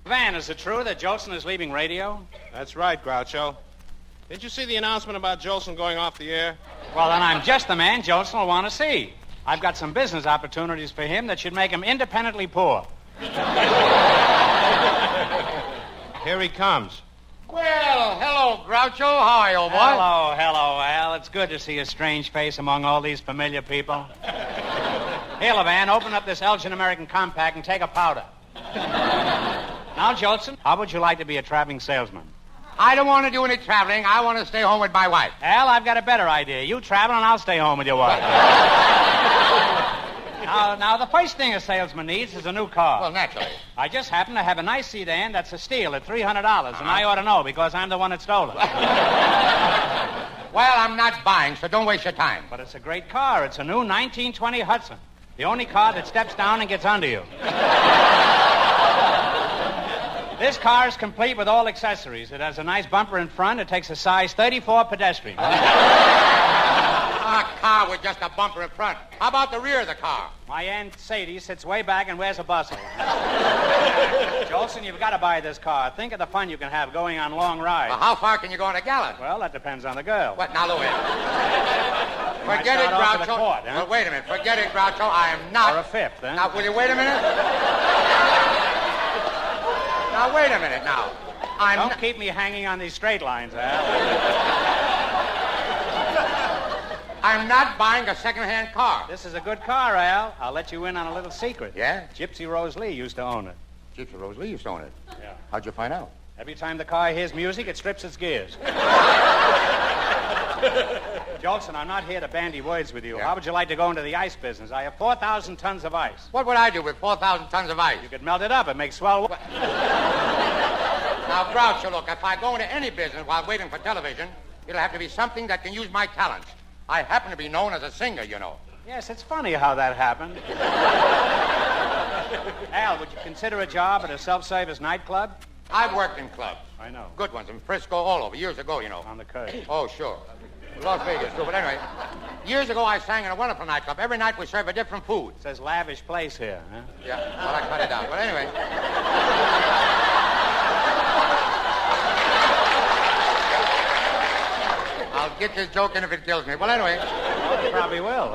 Van, is it true that Jolson is leaving radio? That's right, Groucho. Didn't you see the announcement about Jolson going off the air? Well, then I'm just the man Jolson will want to see. I've got some business opportunities for him that should make him independently poor. Here he comes. Well, hello, Groucho. How are you, old boy? Hello, Al. It's good to see a strange face among all these familiar people. Here, Levant, open up this Elgin American Compact and take a powder. Now, Jolson, how would you like to be a traveling salesman? I don't want to do any traveling. I want to stay home with my wife. Al, I've got a better idea. You travel and I'll stay home with your wife. Now, the first thing a salesman needs is a new car. Well, naturally. I just happen to have a nice sedan that's a steal at $300, and I ought to know because I'm the one that stole it. Well, I'm not buying, so don't waste your time. But it's a great car. It's a new 1920 Hudson. The only car that steps down and gets under you. This car is complete with all accessories. It has a nice bumper in front. It takes a size 34 pedestrian. A car with just a bumper in front. How about the rear of the car? My Aunt Sadie sits way back and wears a bustle. Jolson, you've got to buy this car. Think of the fun you can have going on long rides. Well, how far can you go on a gallon? Well, that depends on the girl. What? Now, look. Forget it, Groucho. Court, huh? Well, wait a minute. Forget it, Groucho. I am not... Or a fifth, huh? Now, will you wait a minute? Now, wait a minute, now. Don't keep me hanging on these straight lines, Al. I'm not buying a second-hand car. This is a good car, Al. I'll let you in on a little secret. Yeah? Gypsy Rose Lee used to own it. Gypsy Rose Lee used to own it? Yeah. How'd you find out? Every time the car hears music, it strips its gears. Jolson, I'm not here to bandy words with you. Yeah. How would you like to go into the ice business? I have 4,000 tons of ice. What would I do with 4,000 tons of ice? You could melt it up. It makes swell... Now, Groucho, look, if I go into any business while waiting for television, it'll have to be something that can use my talents. I happen to be known as a singer, you know. Yes, it's funny how that happened. Al, would you consider a job at a self-service nightclub? I've worked in clubs. I know. Good ones in Frisco, all over, years ago, you know. On the curve. Oh, sure. Las Vegas, too. But anyway, years ago I sang in a wonderful nightclub. Every night we serve a different food. It says lavish place here, huh? Yeah, well, I cut it out. But anyway... I'll get this joke in if it kills me. Well, anyway... You probably will.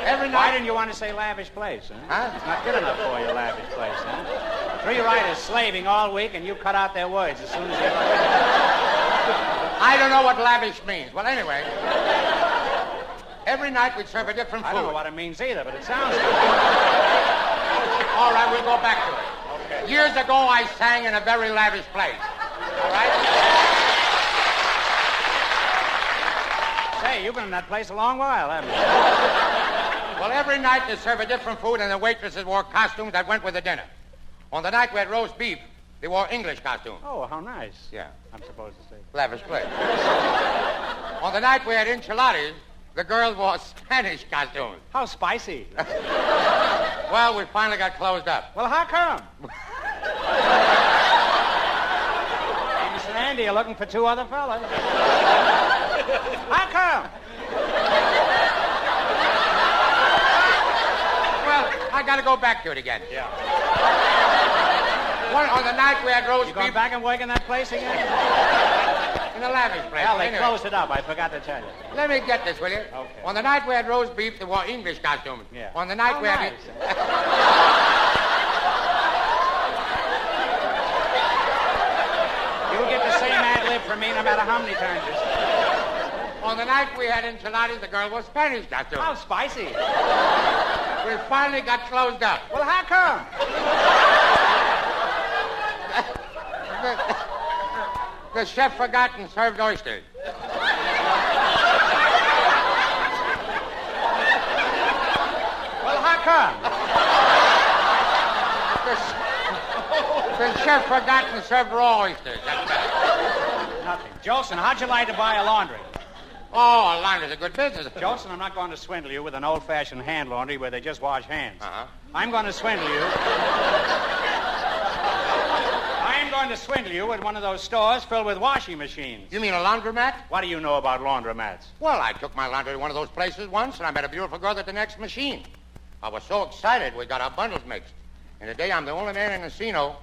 Every night... Why didn't you want to say lavish place, huh? It's not good enough for you, lavish place, huh? 3 writers slaving all week, and you cut out their words as soon as you... I don't know what lavish means. Well, anyway... Every night we'd serve a different food. I don't know what it means either, but it sounds good. All right, we'll go back to it. Okay. Years ago, I sang in a very lavish place. All right? Say, you've been in that place a long while, haven't you? Well, every night they serve a different food, and the waitresses wore costumes that went with the dinner. On the night we had roast beef, they wore English costumes. Oh, how nice. Yeah. I'm supposed to say. Lavish place. On the night we had enchiladas, the girls wore Spanish costumes. How spicy. Well, we finally got closed up. Well, how come? Hey, Mr. Andy, you're looking for 2 other fellas. How come? Well, I got to go back to it again. Yeah. On the night we had roast You going beef... back and work in that place again? In the lavish place. Well, they Anyway, closed it up. I forgot to tell you. let me get this, will you? Okay. On the night we had roast beef, they wore English costumes. Yeah. On the night How we had... nice. You'll get the same ad-lib from me no matter how many times you say it. On the night we had enchiladas, the girl wore Spanish costumes. How spicy. We finally got closed up. Well, how come? The chef forgot and served oysters. Well, how come? The chef forgot and served raw oysters. That's better. Nothing. Jolson, how'd you like to buy a laundry? Oh, a laundry's a good business. Jolson, I'm not going to swindle you with an old-fashioned hand laundry where they just wash hands. Uh-huh. I'm going to swindle you. I'm going to swindle you with one of those stores filled with washing machines. You mean a laundromat? What do you know about laundromats? Well, I took my laundry to one of those places once, and I met a beautiful girl at the next machine. I was so excited we got our bundles mixed. And today I'm the only man in the casino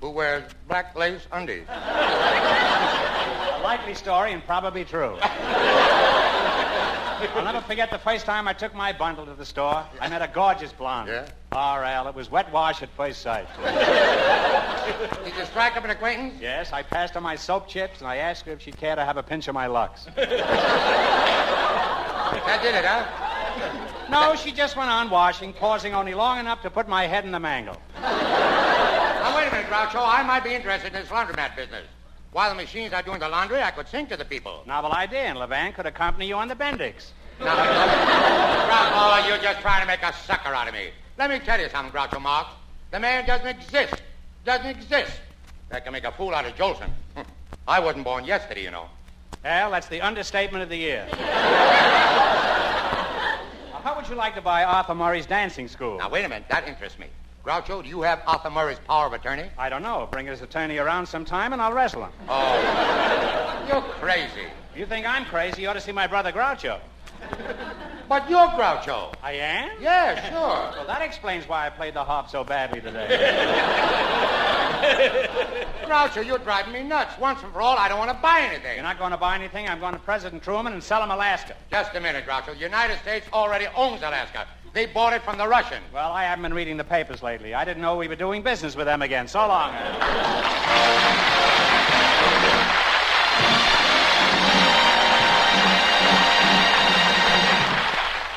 who wears black lace undies. A likely story and probably true. I'll never forget the first time I took my bundle to the store. I met a gorgeous blonde. Yeah? Oh, Al, it was wet wash at first sight. Did you strike up an acquaintance? Yes, I passed her my soap chips, and I asked her if she'd care to have a pinch of my Lux. That did it, huh? No, she just went on washing, pausing only long enough to put my head in the mangle. Now, wait a minute, Groucho. I might be interested in this laundromat business. While the machines are doing the laundry, I could sing to the people. Novel idea, and Levant could accompany you on the Bendix. Now, Groucho, you're just trying to make a sucker out of me. Let me tell you something, Groucho Marx. The man doesn't exist. Doesn't exist. That can make a fool out of Jolson. I wasn't born yesterday, you know. Al, that's the understatement of the year. How would you like to buy Arthur Murray's dancing school? Now, wait a minute. That interests me. Groucho, do you have Arthur Murray's power of attorney? I don't know. Bring his attorney around sometime and I'll wrestle him. Oh, you're crazy. You think I'm crazy? You ought to see my brother Groucho. But you're Groucho. I am? Yeah, sure. Well, that explains why I played the harp so badly today. Groucho, you're driving me nuts. Once and for all, I don't want to buy anything. You're not going to buy anything. I'm going to President Truman and sell him Alaska. Just a minute, Groucho. The United States already owns Alaska. They bought it from the Russians. Well, I haven't been reading the papers lately. I didn't know we were doing business with them again. So long.